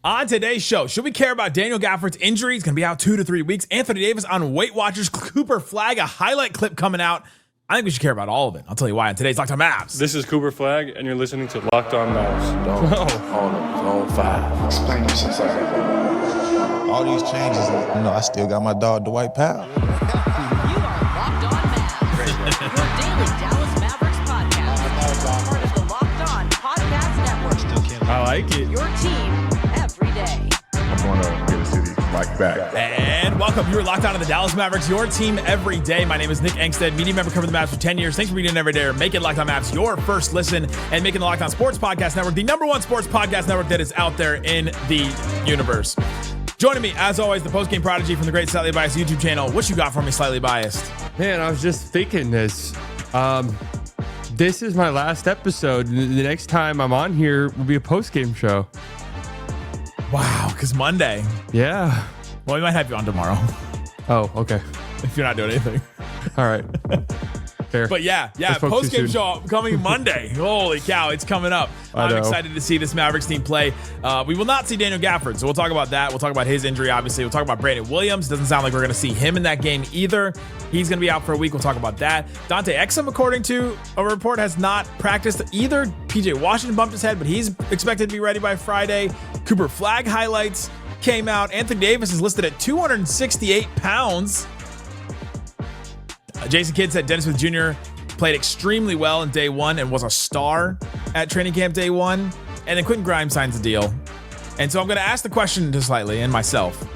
On today's show, should we care about Daniel Gafford's injury? He's going to be out 2 to 3 weeks. Anthony Davis on Weight Watchers. Cooper Flagg, a highlight clip coming out. I think we should care about all of it. I'll tell you why on today's Locked On Mavs. This is Cooper Flagg, and you're listening to Locked On Mavs. Zone 5. Explain yourself. All these changes, I still got my dog Dwight Powell. You are Locked On Mavs, your daily Dallas Mavericks podcast. Part of the Locked On Podcast Network. I like it. Your team every day. I'm going to get a city like back. And welcome. You're locked on to the Dallas Mavericks, your team every day. My name is Nick Angstadt, media member covering the Mavs for 10 years. Thanks for being in every day. Making Locked On Mavs your first listen and making the Locked On Sports Podcast Network the #1 sports podcast network that is out there in the universe. Joining me, as always, the postgame prodigy from the great Slightly Biased YouTube channel. What you got for me, Slightly Biased? Man, I was just thinking this. This is my last episode. The next time I'm on here will be a postgame show. Wow, because Monday. Yeah. Well, we might have you on tomorrow Oh, okay. if you're not doing anything. All right. Fair. But yeah, I spoke too post-game soon. show coming Monday. Holy cow, it's coming up. I I'm know. excited to see this Mavericks team play. We will not see Daniel Gafford, so we'll talk about that. We'll talk about his injury, obviously. We'll talk about Brandon Williams. Doesn't sound like we're going to see him in that game either. He's going to be out for a week. We'll talk about that. Dante Exum, according to a report, has not practiced either. PJ Washington bumped his head, but he's expected to be ready by Friday. Cooper Flagg highlights came out. Anthony Davis is listed at 268 pounds. Jason Kidd said Dennis Smith Jr. played extremely well in day one and was a star at training camp day one. And then Quentin Grimes signs a deal. And so I'm going to ask the question to Slightly and myself.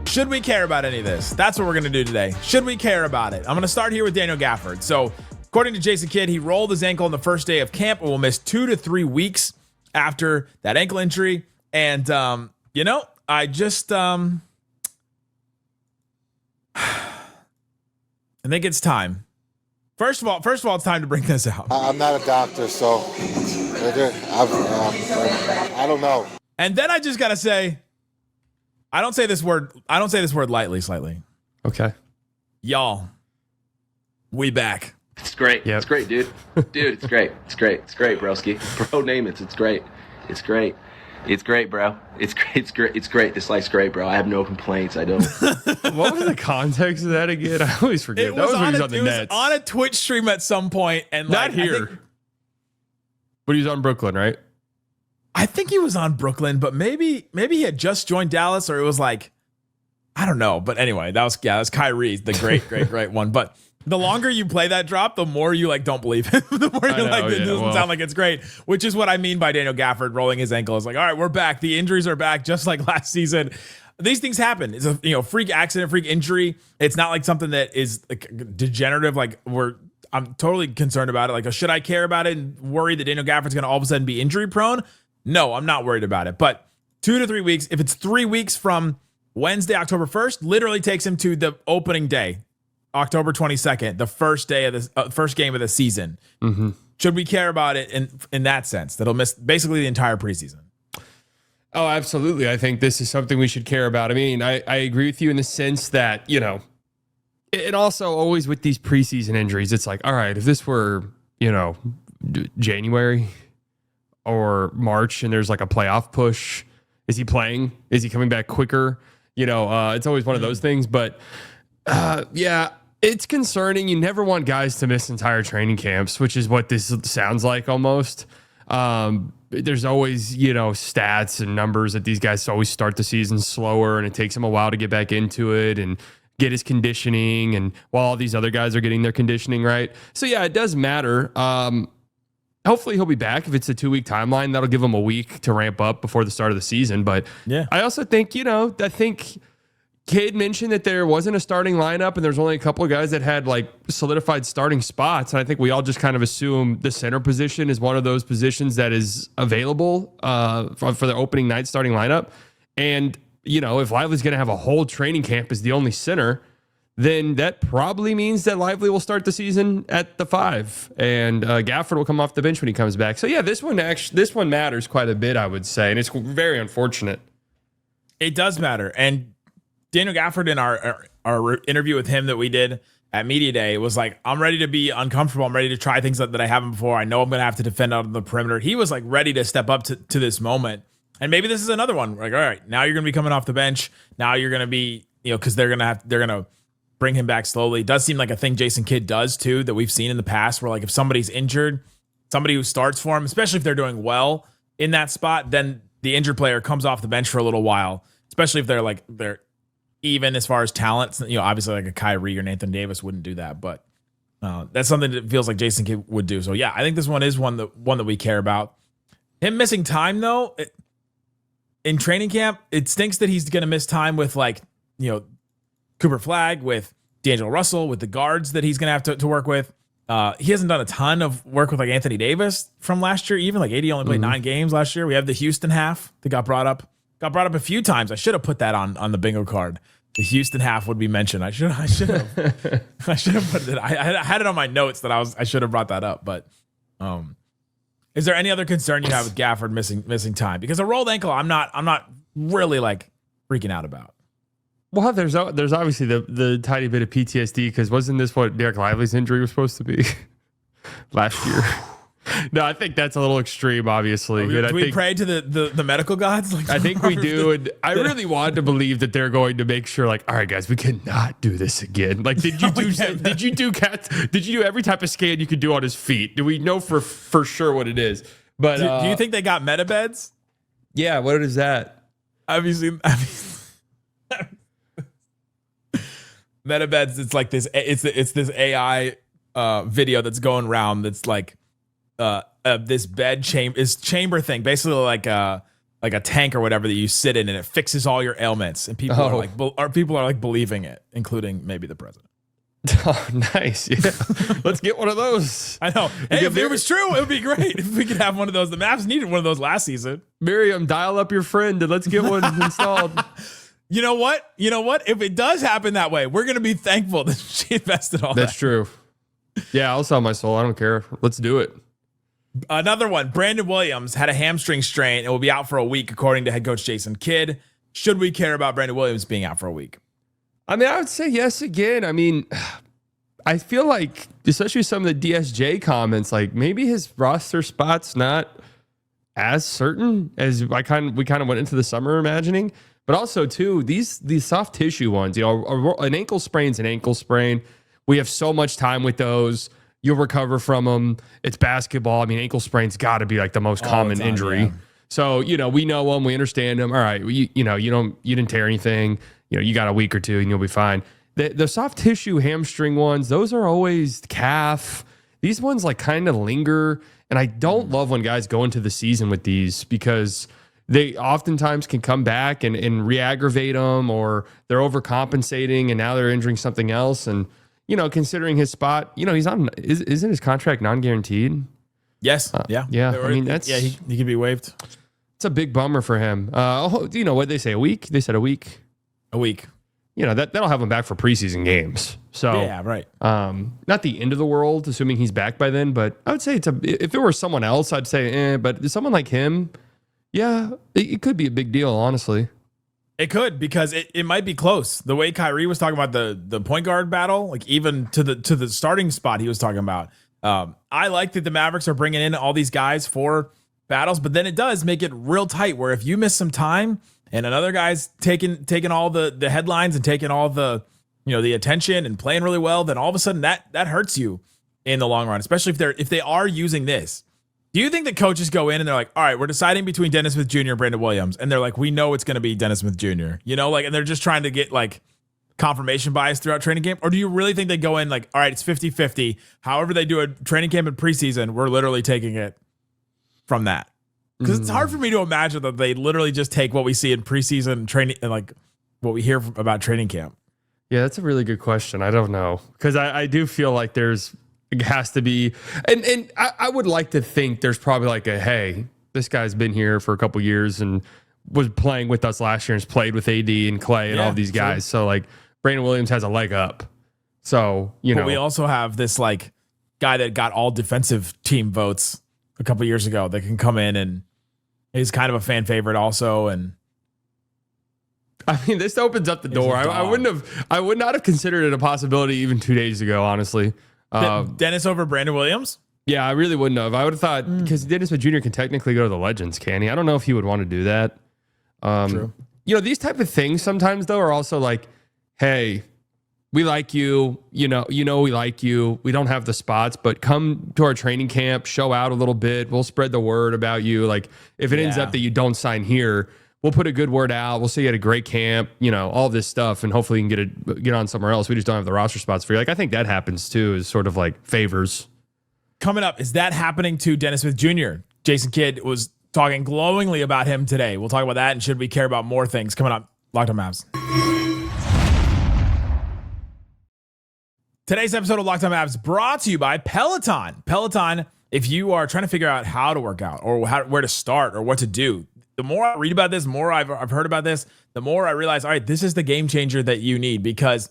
Should we care about any of this? That's what we're going to do today. Should we care about it? I'm going to start here with Daniel Gafford. So according to Jason Kidd, he rolled his ankle on the first day of camp and will miss 2 to 3 weeks after that ankle injury. And, I just, I think it's time. First of all, it's time to bring this out. I'm not a doctor, so I don't know. And then I just gotta say, I don't say this word lightly, Slightly. Okay. Y'all, we back. It's great. Yep. It's great, dude. Dude, it's great. It's great. It's great, broski. Bro, name it. It's great. It's great. It's great, bro. It's great. It's great. It's great. This life's great, bro. I have no complaints. I don't. What was the context of that again? I always forget. It That was, was when he was on the it was Nets. on a Twitch stream at some point, and Not like, here. But he was on Brooklyn, right? I think he was on Brooklyn, but maybe he had just joined Dallas, or it was like, I don't know. But anyway, that's Kyrie, the great one. But the longer you play that drop, the more you don't believe him. The more you're it doesn't sound like it's great, which is what I mean by Daniel Gafford rolling his ankle. It's like, all right, we're back. The injuries are back, just like last season. These things happen. It's a freak accident, freak injury. It's not like something that is degenerative. I'm totally concerned about it. Should I care about it and worry that Daniel Gafford's going to all of a sudden be injury prone? No, I'm not worried about it. But 2 to 3 weeks, if it's 3 weeks from Wednesday, October 1st, literally takes him to the opening day, October 22nd, the first day of the first game of the season. Mm-hmm. Should we care about it in that sense? That'll miss basically the entire preseason. Oh, absolutely. I think this is something we should care about. I mean, I agree with you in the sense that, and also always with these preseason injuries, it's like, all right, if this were, January or March and there's a playoff push, is he playing? Is he coming back quicker? It's always one of those things. But yeah, it's concerning. You never want guys to miss entire training camps, which is what this sounds like almost. There's always, stats and numbers that these guys always start the season slower and it takes them a while to get back into it and get his conditioning, and while all these other guys are getting their conditioning right. So yeah, it does matter. Hopefully he'll be back. If it's a 2-week timeline, that'll give him a week to ramp up before the start of the season. But yeah, I also think, I think Kidd mentioned that there wasn't a starting lineup and there's only a couple of guys that had solidified starting spots. And I think we all just kind of assume the center position is one of those positions that is available for the opening night starting lineup. And, if Lively's going to have a whole training camp as the only center, then that probably means that Lively will start the season at the 5 and Gafford will come off the bench when he comes back. So yeah, this one matters quite a bit, I would say. And it's very unfortunate. It does matter. And Daniel Gafford in our interview with him that we did at Media Day was like, I'm ready to be uncomfortable. I'm ready to try things that I haven't before. I know I'm going to have to defend out on the perimeter. He was ready to step up to this moment. And maybe this is another one. Like, all right, now you're going to be coming off the bench. Now you're going to be, because they're going to bring him back slowly. It does seem like a thing Jason Kidd does too, that we've seen in the past, where like if somebody's injured, somebody who starts for him, especially if they're doing well in that spot, then the injured player comes off the bench for a little while, especially if they're even as far as talent. Obviously like a Kyrie or Nathan Davis wouldn't do that, but that's something that feels like Jason Kidd would do. So yeah, I think this one is one that we care about. Him missing time though, in training camp, it stinks that he's going to miss time with Cooper Flagg, with D'Angelo Russell, with the guards that he's going to have to work with. He hasn't done a ton of work with like Anthony Davis from last year. Even like AD only played 9 games last year. We have the Houston half that got brought up a few times. I should have put that on the bingo card. The Houston half would be mentioned. I should have. I should have put it. I had it on my notes that I should have brought that up. But is there any other concern you have with Gafford missing time? Because a rolled ankle, I'm not really like freaking out about. Well, there's obviously the tiny bit of PTSD, because wasn't this what Dereck Lively's injury was supposed to be last year? No, I think that's a little extreme, obviously. Do we pray to the medical gods? Like, I think we do, and I really wanted to believe that they're going to make sure, like, all right, guys, we cannot do this again. Like, did you do every type of scan you could do on his feet? Do we know for sure what it is? But do you think they got metabeds? Yeah, what is that? Obviously. Metabeds, it's like this. It's this AI video that's going around. That's like this bed chamber thing, basically like a tank or whatever that you sit in, and it fixes all your ailments. And people are like believing it, including maybe the president. Oh, nice. Yeah, let's get one of those. I know. Hey, if it was true, it would be great if we could have one of those. The Mavs needed one of those last season. Miriam, dial up your friend and let's get one installed. You know what? If it does happen that way, we're going to be thankful that she invested all that. That's true. Yeah, I'll sell my soul. I don't care. Let's do it. Another one. Brandon Williams had a hamstring strain and will be out for a week, according to head coach Jason Kidd. Should we care about Brandon Williams being out for a week? I mean, I would say yes again. I mean, I feel like, especially some of the DSJ comments, like maybe his roster spot's not as certain as we kind of went into the summer imagining. But also, too, these soft tissue ones, an ankle sprain's an ankle sprain. We have so much time with those. You'll recover from them. It's basketball. I mean, ankle sprain's got to be like the most common injury. Yeah. So, we know them. We understand them. All right, you didn't tear anything. You got a week or two and you'll be fine. The soft tissue hamstring ones, those are always calf. These ones like kind of linger. And I don't love when guys go into the season with these, because they oftentimes can come back and re-aggravate them, or they're overcompensating and now they're injuring something else. And, considering his spot, he's on, isn't his contract non-guaranteed? Yes. Yeah. I mean, he could be waived. It's a big bummer for him. What did they say? A week? They said a week. A week. That'll have him back for preseason games. So yeah, right. Not the end of the world, assuming he's back by then. But I would say if it were someone else, I'd say, but someone like him, yeah, it could be a big deal, honestly. It could, because it might be close. The way Kyrie was talking about the point guard battle, like even to the starting spot he was talking about. I like that the Mavericks are bringing in all these guys for battles, but then it does make it real tight, where if you miss some time and another guy's taking all the headlines and taking all the the attention and playing really well, then all of a sudden that hurts you in the long run, especially if they are using this. Do you think that coaches go in and they're like, all right, we're deciding between Dennis Smith Jr. and Brandon Williams, and they're like, we know it's going to be Dennis Smith Jr., and they're just trying to get like confirmation bias throughout training camp? Or do you really think they go in like, all right, it's 50-50. However they do a training camp and preseason, we're literally taking it from that? Because it's hard for me to imagine that they literally just take what we see in preseason training and like what we hear about training camp. Yeah, that's a really good question. I don't know, because I do feel like it has to be, and I would like to think there's probably like hey, this guy's been here for a couple years and was playing with us last year and has played with AD and Klay and all these guys. Sure. So like Brandon Williams has a leg up. So, but we also have this like guy that got all defensive team votes a couple years ago that can come in and is kind of a fan favorite also. And I mean, this opens up the door. I would not have considered it a possibility even 2 days ago, honestly. Dennis over Brandon Williams? Yeah, I really wouldn't have. I would have thought, because Dennis Smith Jr. can technically go to the Legends, can he? I don't know if he would want to do that. True. These type of things sometimes, though, are also like, hey, we like you, we like you. We don't have the spots, but come to our training camp, show out a little bit. We'll spread the word about you. Like, if it ends up that you don't sign here, we'll put a good word out. We'll say you had a great camp, all this stuff, and hopefully you can get on somewhere else. We just don't have the roster spots for you. Like, I think that happens too, is sort of like favors. Coming up, is that happening to Dennis Smith Jr.? Jason Kidd was talking glowingly about him today. We'll talk about that, and should we care about more things coming up. Locked on Mavs. Today's episode of Locked on Mavs brought to you by Peloton. Peloton, if you are trying to figure out how to work out or where to start or what to do, the more I read about this, the more I've heard about this, the more I realize, all right, this is the game changer that you need, because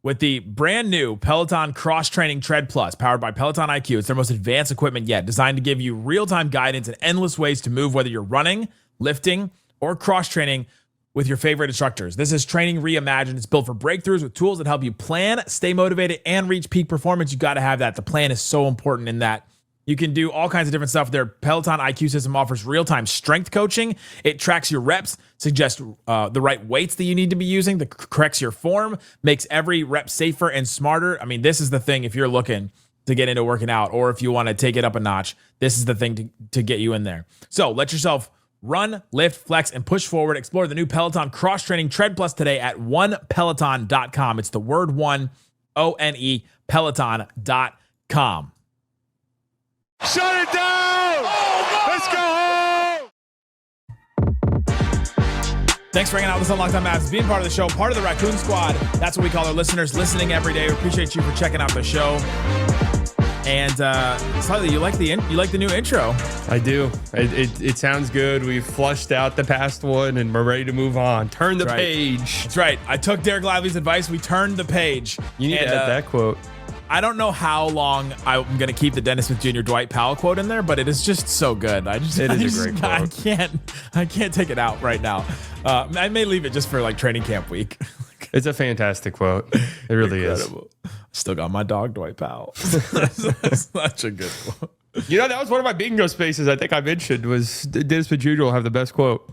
with the brand new Peloton Cross-Training Tread Plus, powered by Peloton IQ, it's their most advanced equipment yet, designed to give you real-time guidance and endless ways to move, whether you're running, lifting, or cross-training with your favorite instructors. This is training reimagined. It's built for breakthroughs with tools that help you plan, stay motivated, and reach peak performance. You got to have that. The plan is so important in that. You can do all kinds of different stuff. Their Peloton IQ system offers real-time strength coaching. It tracks your reps, suggests the right weights that you need to be using, that corrects your form, makes every rep safer and smarter. I mean, this is the thing if you're looking to get into working out, or if you want to take it up a notch, this is the thing to get you in there. So let yourself run, lift, flex, and push forward. Explore the new Peloton Cross-Training Tread Plus today at onepeloton.com. It's the word one, O-N-E, peloton.com. Shut it down! Let's go home! Thanks for hanging out with us on Locked on Mavs, being part of the show, part of the Raccoon Squad. That's what we call our listeners, listening every day. We appreciate you for checking out the show. And Slightly, you like the new intro? I do. It sounds good. We've flushed out the past one, and we're ready to move on. Turn the page. That's right. I took Dereck Lively's advice. We turned the page. You need to add that quote. I don't know how long I'm going to keep the Dennis Smith Jr. Dwight Powell quote in there, but it is just so good. It is a great quote. I can't take it out right now. I may leave it just for like training camp week. It's a fantastic quote. It really Incredible. Is. Still got my dog, Dwight Powell. That's such a good quote. That was one of my bingo spaces I think I mentioned was Dennis Smith Jr. will have the best quote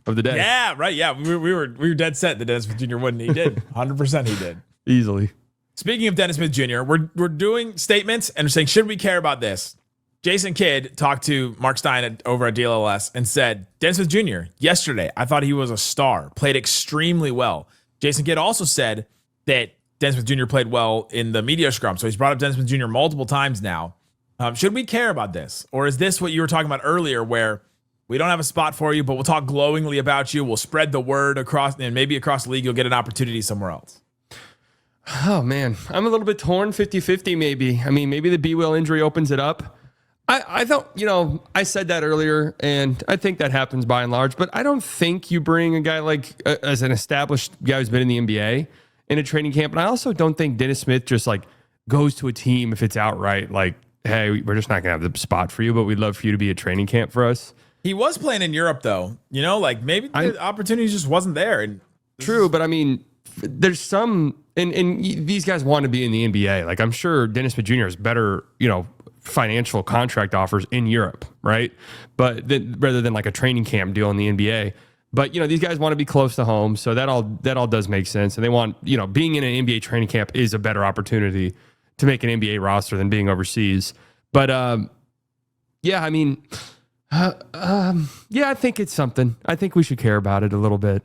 of the day. Yeah, right. Yeah, we were dead set that Dennis Smith Jr. wouldn't. He did. 100% he did. Easily. Speaking of Dennis Smith Jr., we're doing statements and we're saying, should we care about this? Jason Kidd talked to Mark Stein over at DLLS and said, Dennis Smith Jr., yesterday, I thought he was a star, played extremely well. Jason Kidd also said that Dennis Smith Jr. played well in the media scrum. So he's brought up Dennis Smith Jr. multiple times now. Should we care about this? Or is this what you were talking about earlier, where we don't have a spot for you, but we'll talk glowingly about you. We'll spread the word across, and maybe across the league, you'll get an opportunity somewhere else. Oh, man. I'm a little bit torn 50-50 maybe. I mean, maybe the B-Will injury opens it up. I don't, I said that earlier, and I think that happens by and large, but I don't think you bring a guy like, as an established guy who's been in the NBA in a training camp. And I also don't think Dennis Smith just like goes to a team if it's outright like, hey, we're just not going to have the spot for you, but we'd love for you to be a training camp for us. He was playing in Europe, though. Like maybe the opportunity just wasn't there. And true, but I mean, there's some, and these guys want to be in the NBA. Like I'm sure Dennis Smith Jr. has better, financial contract offers in Europe, right? But rather than like a training camp deal in the NBA. But these guys want to be close to home, so that all does make sense. And they want, being in an NBA training camp is a better opportunity to make an NBA roster than being overseas. But yeah, I mean, yeah, I think it's something. I think we should care about it a little bit.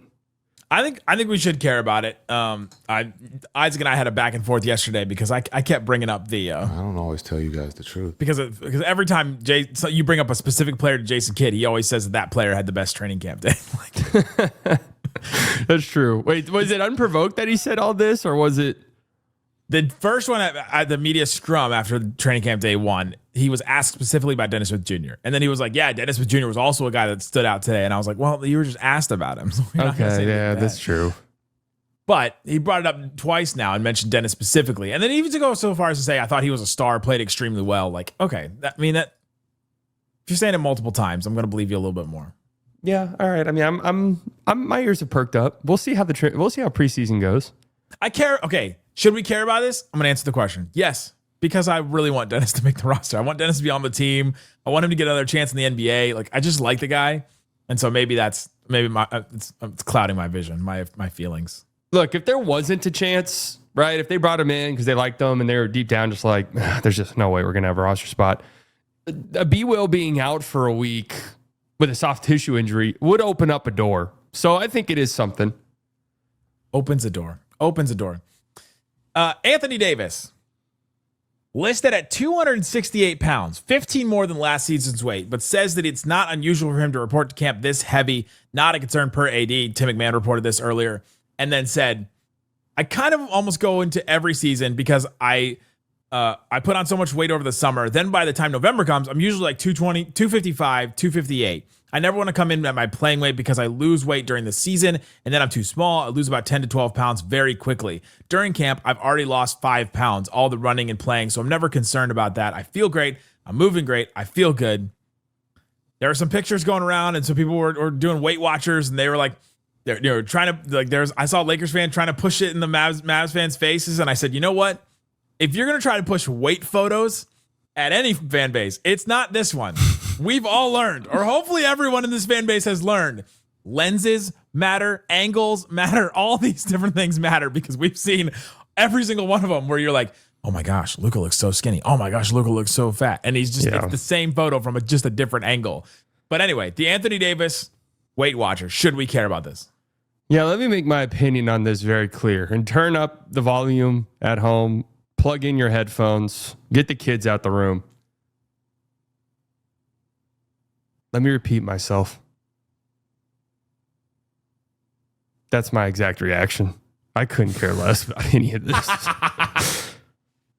I think we should care about it. Isaac and I had a back and forth yesterday because I kept bringing up the. I don't always tell you guys the truth because every time so you bring up a specific player to Jason Kidd, he always says that player had the best training camp day. That's true. Wait, was it unprovoked that he said all this, or was it the first one at the media scrum after training camp day one? He was asked specifically about Dennis Smith Jr. And then he was like, yeah, Dennis Smith Jr. was also a guy that stood out today. And I was like, well, you were just asked about him. So okay, yeah, that's true. But he brought it up twice now and mentioned Dennis specifically. And then even to go so far as to say, I thought he was a star, played extremely well. Like, okay, that if you're saying it multiple times, I'm going to believe you a little bit more. Yeah, all right. I mean, I'm my ears have perked up. We'll see how preseason goes. I care. Okay, should we care about this? I'm going to answer the question. Yes. because I really want Dennis to make the roster. I want Dennis to be on the team. I want him to get another chance in the NBA. Like, I just like the guy. And so maybe it's clouding my vision, my feelings. Look, if there wasn't a chance, right? If they brought him in because they liked him and they were deep down just like, there's just no way we're going to have a roster spot. B. Will being out for a week with a soft tissue injury would open up a door. So I think it is something. Opens a door. Anthony Davis, listed at 268 pounds, 15 more than last season's weight, but says that it's not unusual for him to report to camp this heavy. Not a concern per AD. Tim McMahon reported this earlier and then said, I kind of almost go into every season because I put on so much weight over the summer. Then by the time November comes, I'm usually like 220, 255, 258. I never want to come in at my playing weight because I lose weight during the season and then I'm too small. I lose about 10 to 12 pounds very quickly. During camp, I've already lost 5 pounds, all the running and playing. So I'm never concerned about that. I feel great. I'm moving great. I feel good. There are some pictures going around and so people were doing Weight Watchers and they were like, they're trying to, like, I saw a Lakers fan trying to push it in the Mavs fans' faces. And I said, you know what? If you're going to try to push weight photos at any fan base, it's not this one. We've all learned, or hopefully everyone in this fan base has learned, lenses matter, angles matter, all these different things matter because we've seen every single one of them where you're like, oh my gosh, Luka looks so skinny. Oh my gosh, Luka looks so fat. And he's just, it's the same photo from just a different angle. But anyway, the Anthony Davis Weight Watcher, should we care about this? Yeah, let me make my opinion on this very clear and turn up the volume at home, plug in your headphones, get the kids out the room. Let me repeat myself. That's my exact reaction. I couldn't care less about any of this.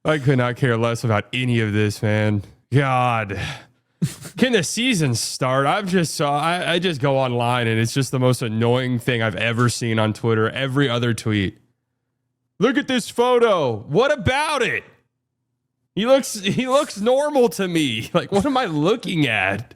I could not care less about any of this, man. God. Can the season start? I just go online and it's just the most annoying thing I've ever seen on Twitter. Every other tweet. Look at this photo. What about it? He looks normal to me. Like, what am I looking at?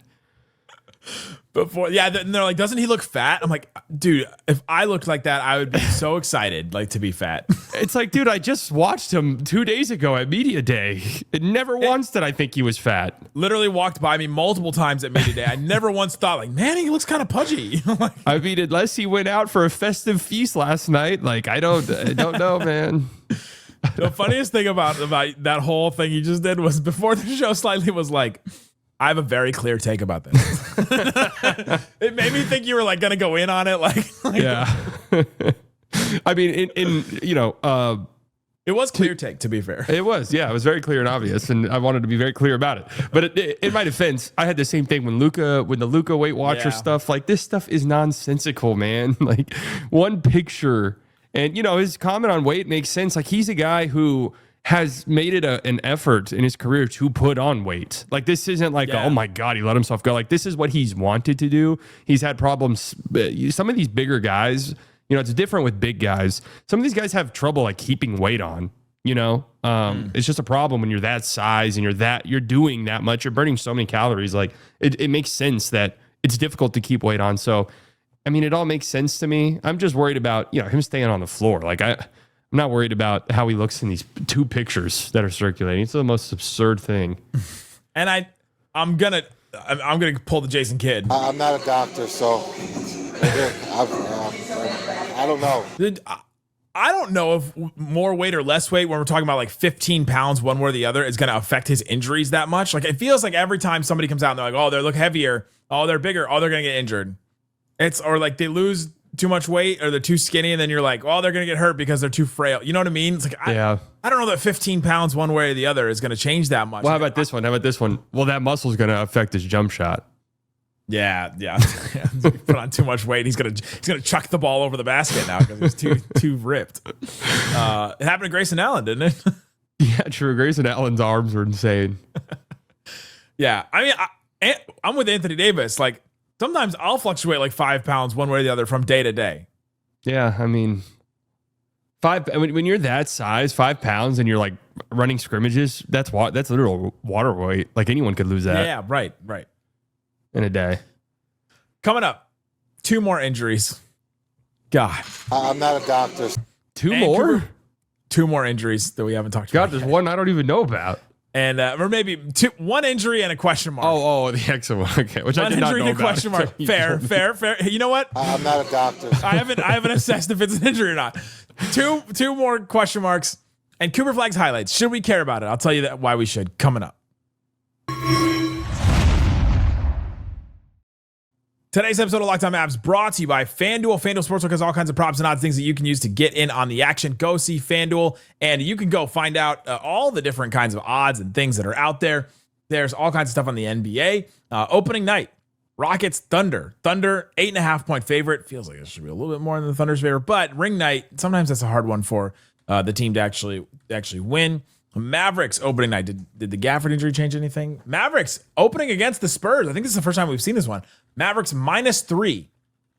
And they're like, doesn't he look fat? I'm like, dude, if I looked like that, I would be so excited, like, to be fat. It's like, dude, I just watched him 2 days ago at Media Day. Never once did I think he was fat. Literally walked by me multiple times at Media Day. I never once thought, like, man, he looks kind of pudgy. Like, I mean, unless he went out for a festive feast last night, like, I don't know, man. The funniest thing about that whole thing he just did was before the show Slightly was like, I have a very clear take about this. It made me think you were like going to go in on it. Like yeah. I mean, it was clear take, to be fair. It was, yeah. It was very clear and obvious, and I wanted to be very clear about it. But in my defense, I had the same thing when the Luka Weight Watcher stuff. Like, this stuff is nonsensical, man. Like, one picture, and his comment on weight makes sense. Like, he's a guy who has made it an effort in his career to put on weight. Like, this isn't like, oh my God, he let himself go. Like, this is what he's wanted to do. He's had problems. Some of these bigger guys, it's different with big guys. Some of these guys have trouble like keeping weight on, it's just a problem when you're that size and you're doing that much, you're burning so many calories. Like, it makes sense that it's difficult to keep weight on. So, I mean, it all makes sense to me. I'm just worried about, him staying on the floor. Like, I'm not worried about how he looks in these 2 pictures that are circulating. It's the most absurd thing. And I'm gonna pull the Jason Kidd. I'm not a doctor, so I don't know. I don't know if more weight or less weight, when we're talking about like 15 pounds one way or the other, is going to affect his injuries that much. Like, it feels like every time somebody comes out and they're like, oh, they look heavier, oh, they're bigger, oh, they're going to get injured. Or like they lose too much weight or they're too skinny, and then you're like, oh, they're going to get hurt because they're too frail. You know what I mean? It's like, I don't know that 15 pounds one way or the other is going to change that much. Well, how about this one? Well, that muscle is going to affect his jump shot. Yeah. Put on too much weight, he's gonna chuck the ball over the basket now because he's too ripped. It happened to Grayson Allen, didn't it? Yeah, true. Grayson Allen's arms were insane. Yeah, I mean, I'm with Anthony Davis. Like, sometimes I'll fluctuate like 5 pounds one way or the other from day to day. Yeah, I mean, when you're that size, 5 pounds, and you're like running scrimmages, that's literal water weight. Like, anyone could lose that. Yeah, right. In a day. Coming up, 2 more injuries. God. I'm not a doctor. 2 more? Cooper, 2 more injuries that we haven't talked about. God, there's one I don't even know about. And or maybe one injury and a question mark. Oh, the Exum one. Okay, which One I did not injury know and a about. question mark. Fair. You know what? I'm not a doctor. I haven't assessed if it's an injury or not. Two more question marks and Cooper Flagg's highlights. Should we care about it? I'll tell you why we should coming up. Today's episode of Locked On Mavs brought to you by FanDuel. FanDuel Sportsbook has all kinds of props and odds, things that you can use to get in on the action. Go see FanDuel, and you can go find out all the different kinds of odds and things that are out there. There's all kinds of stuff on the NBA. Opening night, Rockets, Thunder. Thunder, 8.5-point favorite. Feels like it should be a little bit more than the Thunder's favorite, but ring night, sometimes that's a hard one for the team to actually win. Mavericks opening night. Did the Gafford injury change anything? Mavericks opening against the Spurs. I think this is the first time we've seen this one. Mavericks -3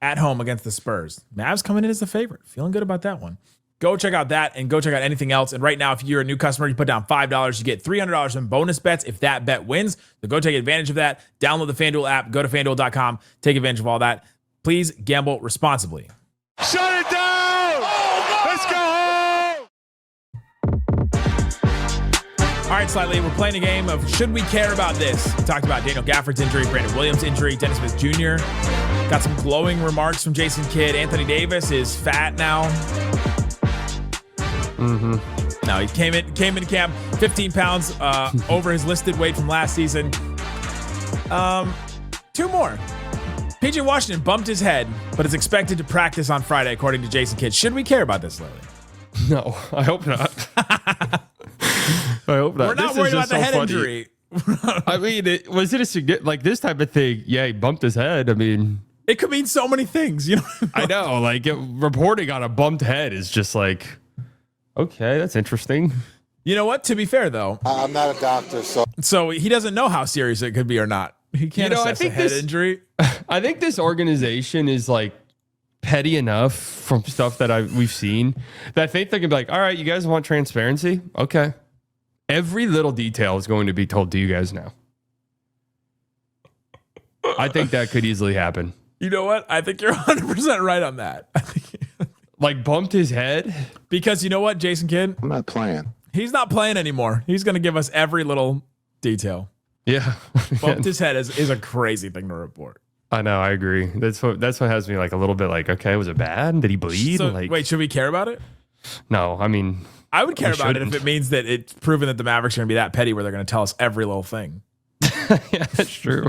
at home against the Spurs. Mavs coming in as the favorite. Feeling good about that one. Go check out that and go check out anything else. And right now, if you're a new customer, you put down $5, you get $300 in bonus bets if that bet wins. So go take advantage of that. Download the FanDuel app. Go to FanDuel.com. Take advantage of all that. Please gamble responsibly. Shut it down! Let's go home! All right, Slightly, we're playing a game of should we care about this? We talked about Daniel Gafford's injury, Brandon Williams' injury, Dennis Smith Jr. Got some glowing remarks from Jason Kidd. Anthony Davis is fat now. No, he came in camp 15 pounds over his listed weight from last season. Two more. PJ Washington bumped his head, but is expected to practice on Friday, according to Jason Kidd. Should we care about this, Slightly? No, I hope not. I hope not. We're not worried about the head injury. I mean, was it like this type of thing? Yeah, he bumped his head. I mean, it could mean so many things, you know. I know, like reporting on a bumped head is just like, okay, that's interesting. You know what? To be fair, though, I'm not a doctor, so he doesn't know how serious it could be or not. He can't assess a head injury. I think this organization is like petty enough from stuff that we've seen that I think they can be like, all right, you guys want transparency? Okay. Every little detail is going to be told to you guys now. I think that could easily happen. You know what? I think you're 100% right on that. I think like bumped his head? Because you know what, Jason Kidd? I'm not playing. He's not playing anymore. He's going to give us every little detail. Yeah. Bumped his head is a crazy thing to report. I know. I agree. That's what has me like a little bit like, okay, was it bad? Did he bleed? So, like, wait, should we care about it? No, I mean, I would care about it if it means that it's proven that the Mavericks are going to be that petty where they're going to tell us every little thing. Yeah, that's true.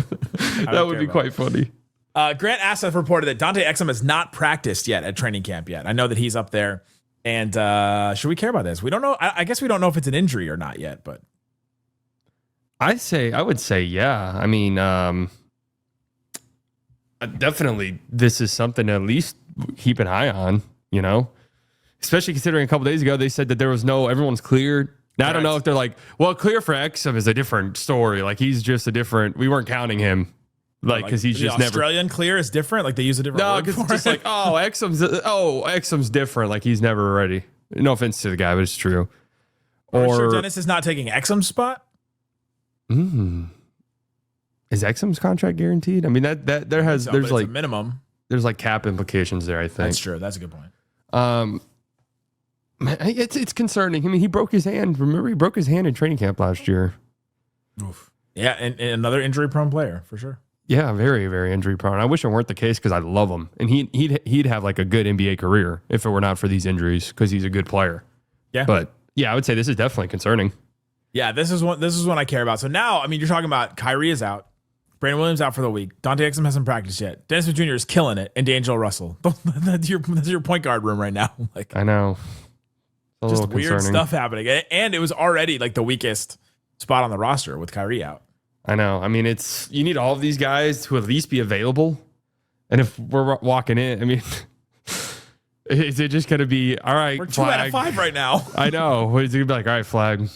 That would be quite funny. Grant Asseth reported that Dante Exum has not practiced yet at training camp yet. I know that he's up there. And should we care about this? We don't know. I guess we don't know if it's an injury or not yet, but I would say, yeah. I mean, definitely this is something to at least keep an eye on, you know, especially considering a couple days ago, they said that everyone's cleared. Now, I don't know if they're like, well, clear for Exum is a different story. Like he's just we weren't counting him. Like, because he's just Australian clear is different. Like they use a different word because for it's just it. like, Exum's different. Like he's never ready. No offense to the guy, but it's true. Are we sure Dennis is not taking Exum's spot? Is Exum's contract guaranteed? I mean, there's like a minimum. There's like cap implications there, I think. That's true. That's a good point. It's concerning. I mean, he broke his hand. Remember, he broke his hand in training camp last year. Oof. Yeah, and another injury-prone player for sure. Yeah, very, very injury-prone. I wish it weren't the case because I love him, and he'd have like a good NBA career if it were not for these injuries because he's a good player. Yeah, but yeah, I would say this is definitely concerning. Yeah, this is one I care about. So now, I mean, you're talking about Kyrie is out, Brandon Williams out for the week, Dante Exum hasn't practiced yet, Dennis Smith Jr. is killing it, and D'Angelo Russell. That's your point guard room right now. Like I know. Just weird stuff happening. And it was already like the weakest spot on the roster with Kyrie out. I know. I mean, you need all of these guys to at least be available. And if we're walking in, I mean, is it just going to be, all right, we're 2 out of 5 right now. I know. What is it going to be like? All right, Flag,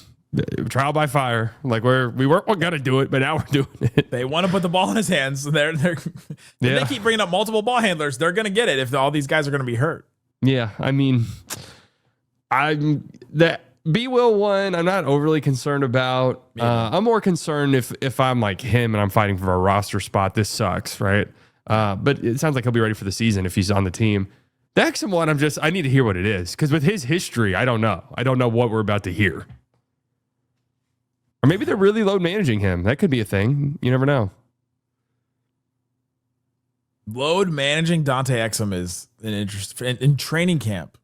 trial by fire. Like we weren't going to do it, but now we're doing it. They want to put the ball in his hands. They keep bringing up multiple ball handlers. They're going to get it if all these guys are going to be hurt. Yeah. I mean, B-Will one, I'm not overly concerned about. I'm more concerned if I'm like him and I'm fighting for a roster spot. This sucks, right? But it sounds like he'll be ready for the season if he's on the team. The Exum one, I need to hear what it is because with his history, I don't know. I don't know what we're about to hear. Or maybe they're really load managing him. That could be a thing. You never know. Load managing Dante Exum is an interest in training camp.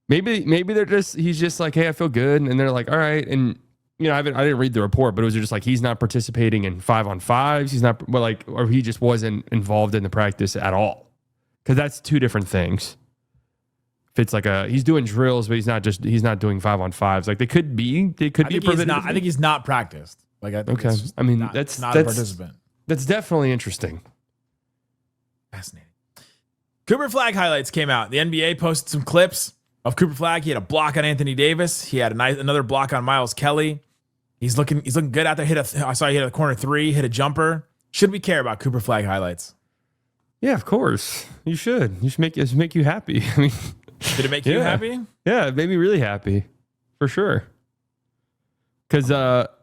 Maybe he's just like, hey, I feel good, and they're like, all right, and I didn't read the report, but it was just like he's not participating in 5-on-5s. He's not, or he just wasn't involved in the practice at all, because that's two different things. If it's like he's doing drills, but he's not doing 5-on-5s. Like they could be a preventative. I think he's not practiced. Like I think okay, I mean that's not a participant. That's definitely interesting. Fascinating. Cooper Flagg highlights came out. The NBA posted some clips of Cooper Flagg. He had a block on Anthony Davis. He had another block on Miles Kelly. He's looking good out there. I saw he hit a corner three, hit a jumper. Should we care about Cooper Flagg highlights? Yeah, of course. You should. You should make you happy. I mean, did it make you happy? Yeah, it made me really happy, for sure. Because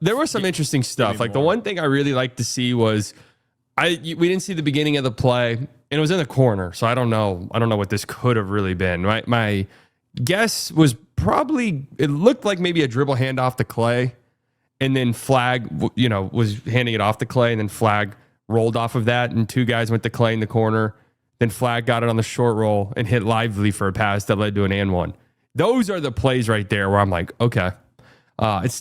there was some interesting stuff. Like the one thing I really liked to see was we didn't see the beginning of the play, and it was in the corner. So I don't know what this could have really been. My guess was probably it looked like maybe a dribble handoff to Klay, and then Flagg, was handing it off to Klay, and then Flagg rolled off of that, and two guys went to Klay in the corner. Then Flagg got it on the short roll and hit Lively for a pass that led to an and one. Those are the plays right there where I'm like, okay. It's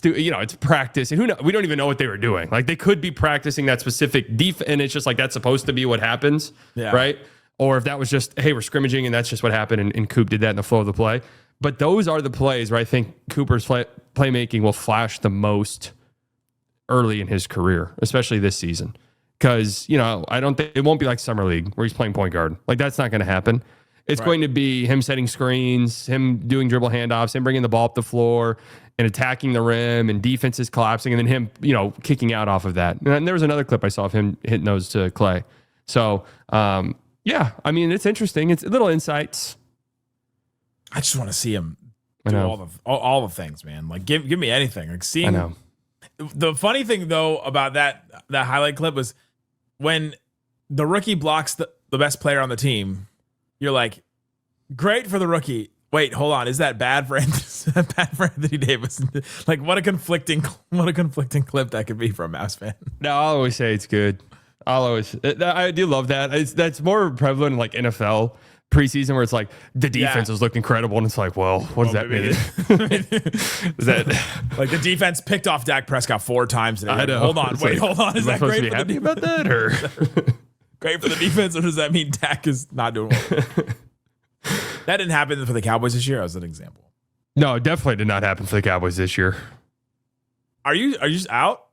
practice, and we don't even know what they were doing. Like they could be practicing that specific defense, and it's just like that's supposed to be what happens, right? Or if that was just, hey, we're scrimmaging, and that's just what happened, and Coop did that in the flow of the play. But those are the plays where I think Cooper's playmaking will flash the most early in his career, especially this season, because I don't think it won't be like summer league where he's playing point guard. Like that's not going to happen. It's going to be him setting screens, him doing dribble handoffs, him bringing the ball up the floor and attacking the rim, and defenses collapsing, and then him, kicking out off of that. And there was another clip I saw of him hitting those to Klay. So, yeah, I mean, it's interesting. It's little insights. I just want to see him do all the things, man. Like, give me anything. Like seeing. I know. The funny thing though about that highlight clip was when the rookie blocks the best player on the team. You're like, great for the rookie. Wait, hold on. Is that bad for Anthony Davis? Like, what a conflicting clip that could be for a Mavs fan. No, I'll always say it's good. I do love that. That's more prevalent in like NFL preseason, where it's like the defense is looking incredible, and it's like, well, what does that mean? Is that like the defense picked off Dak Prescott 4 times today? I know. Hold on. Is that great? To be happy about that, or great for the defense, or does that mean Dak is not doing well? That didn't happen for the Cowboys this year, as an example. No, it definitely did not happen for the Cowboys this year. Are you just out?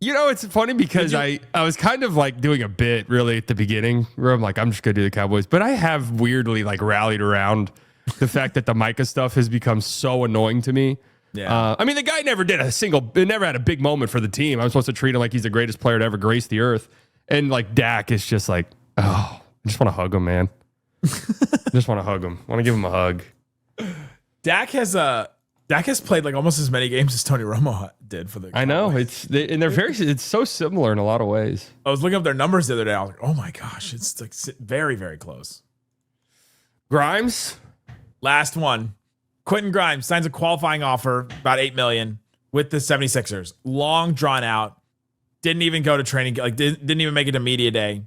It's funny because I was kind of like doing a bit really at the beginning where I'm like, I'm just going to do the Cowboys. But I have weirdly like rallied around the fact that the Micah stuff has become so annoying to me. Yeah. I mean, the guy never had a big moment for the team. I'm supposed to treat him like he's the greatest player to ever grace the earth. And like Dak is just like, I just want to hug him, man. Just want to hug him. Want to give him a hug. Dak has played like almost as many games as Tony Romo did for the Cowboys. I know. It's so similar in a lot of ways. I was looking up their numbers the other day. I was like, oh my gosh, it's like very, very close. Grimes, last one. Quentin Grimes signs a qualifying offer, about $8 million, with the 76ers. Long drawn out. Didn't even go to training. Like didn't even make it to media day.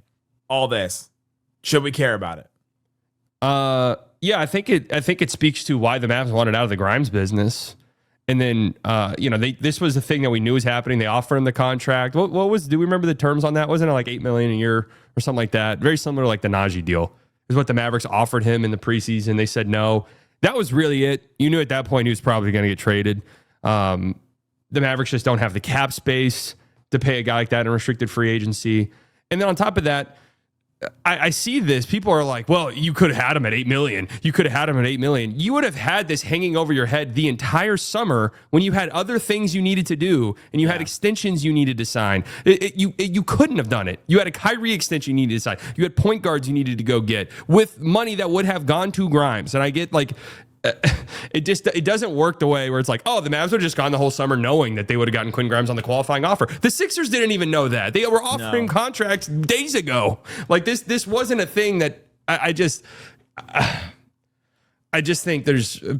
All this. Should we care about it? Yeah, I think it speaks to why the Mavs wanted out of the Grimes business. And then, this was the thing that we knew was happening. They offered him the contract. Do we remember the terms on that? Wasn't it like $8 million a year or something like that? Very similar to like the Najee deal is what the Mavericks offered him in the preseason. They said no. That was really it. You knew at that point he was probably going to get traded. The Mavericks just don't have the cap space to pay a guy like that in restricted free agency. And then on top of that, I see this. People are like, well, you could have had him at $8 million. You could have had him at $8 million. You would have had this hanging over your head the entire summer when you had other things you needed to do and you had extensions you needed to sign. You couldn't have done it. You had a Kyrie extension you needed to sign. You had point guards you needed to go get with money that would have gone to Grimes. And I get like, it doesn't work the way where it's like, oh, the Mavs would have just gone the whole summer knowing that they would have gotten Quentin Grimes on the qualifying offer. The Sixers didn't even know that. They were offering contracts days ago. Like this wasn't a thing that I I just think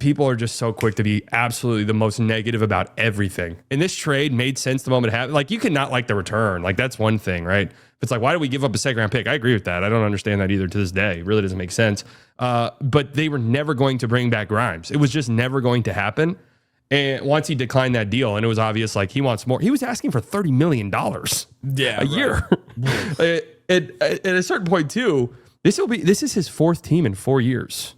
people are just so quick to be absolutely the most negative about everything. And this trade made sense the moment it happened. Like, you could not like the return. Like, that's one thing, right? It's like, why do we give up a second round pick? I agree with that. I don't understand that either to this day. It really doesn't make sense. But they were never going to bring back Grimes. It was just never going to happen. And once he declined that deal, and it was obvious, like, he wants more. He was asking for $30 million a year. At a certain point, too, this is his fourth team in 4 years.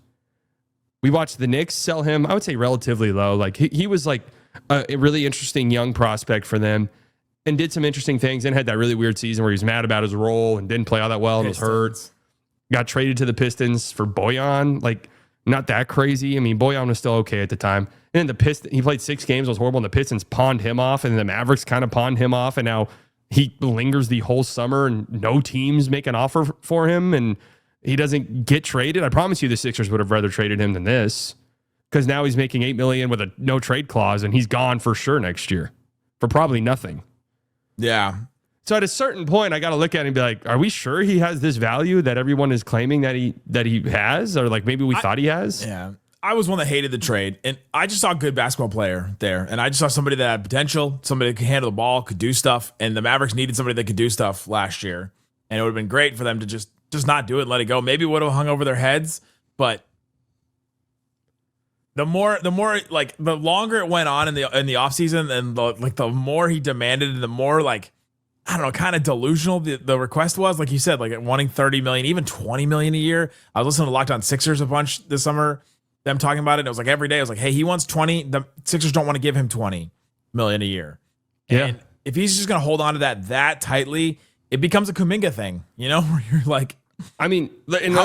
We watched the Knicks sell him, I would say relatively low. Like, he was like a really interesting young prospect for them and did some interesting things and had that really weird season where he was mad about his role and didn't play all that well and was hurt. Got traded to the Pistons for Bojan. Like, not that crazy. I mean, Bojan was still okay at the time. And then he played 6 games, was horrible, and the Pistons pawned him off, and the Mavericks kind of pawned him off, and now he lingers the whole summer and no teams make an offer for him, and he doesn't get traded. I promise you the Sixers would have rather traded him than this, because now he's making $8 million with a no trade clause, and he's gone for sure next year for probably nothing. Yeah. So at a certain point, I got to look at it and be like, are we sure he has this value that everyone is claiming that he has? Or like maybe we thought he has? Yeah. I was one that hated the trade, and I just saw a good basketball player there. And I just saw somebody that had potential, somebody that could handle the ball, could do stuff. And the Mavericks needed somebody that could do stuff last year. And it would have been great for them to just not do it, let it go. Maybe it would have hung over their heads, but the more like the longer it went on in the offseason, and the more he demanded, and the more like, I don't know, kind of delusional the request was. Like you said, like wanting $30 million, even $20 million a year. I was listening to Locked On Sixers a bunch this summer, them talking about it. And it was like every day I was like, hey, he wants 20. The Sixers don't want to give him $20 million a year. Yeah. And if he's just going to hold on to that tightly, it becomes a Kuminga thing, where you're like, I mean, and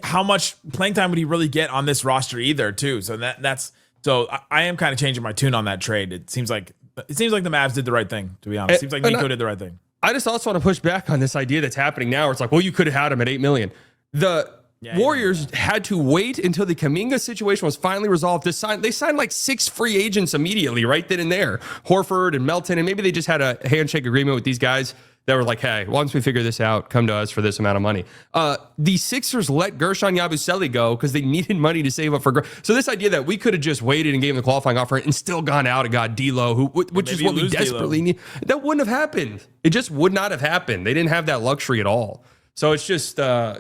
how much playing time would he really get on this roster either too? So so I am kind of changing my tune on that trade. It seems like the Mavs did the right thing, to be honest. It seems like Nico did the right thing. I just also want to push back on this idea that's happening now where it's like, well, you could have had him at $8 million. The Warriors had to wait until the Kuminga situation was finally resolved to sign. They signed like 6 free agents immediately, right then and there. Horford and Melton, and maybe they just had a handshake agreement with these guys that were like, hey, once we figure this out, come to us for this amount of money. The Sixers let Gershon Yabusele go because they needed money to save up for. So this idea that we could have just waited and gave him the qualifying offer and still gone out and got D'Lo, which is what we desperately need, that wouldn't have happened. It just would not have happened. They didn't have that luxury at all. So it's just, I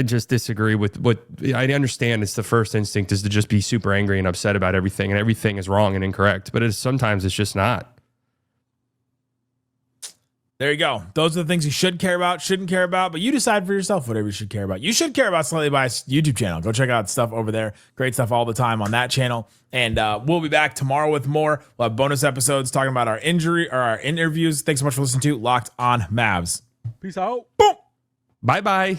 just disagree with what I understand. It's the first instinct is to just be super angry and upset about everything, and everything is wrong and incorrect. But sometimes it's just not. There you go. Those are the things you should care about, shouldn't care about, but you decide for yourself whatever you should care about. You should care about Slightly Biased YouTube channel. Go check out stuff over there. Great stuff all the time on that channel. And we'll be back tomorrow with more. We'll have bonus episodes talking about our interviews. Thanks so much for listening to Locked On Mavs. Peace out. Boom. Bye-bye.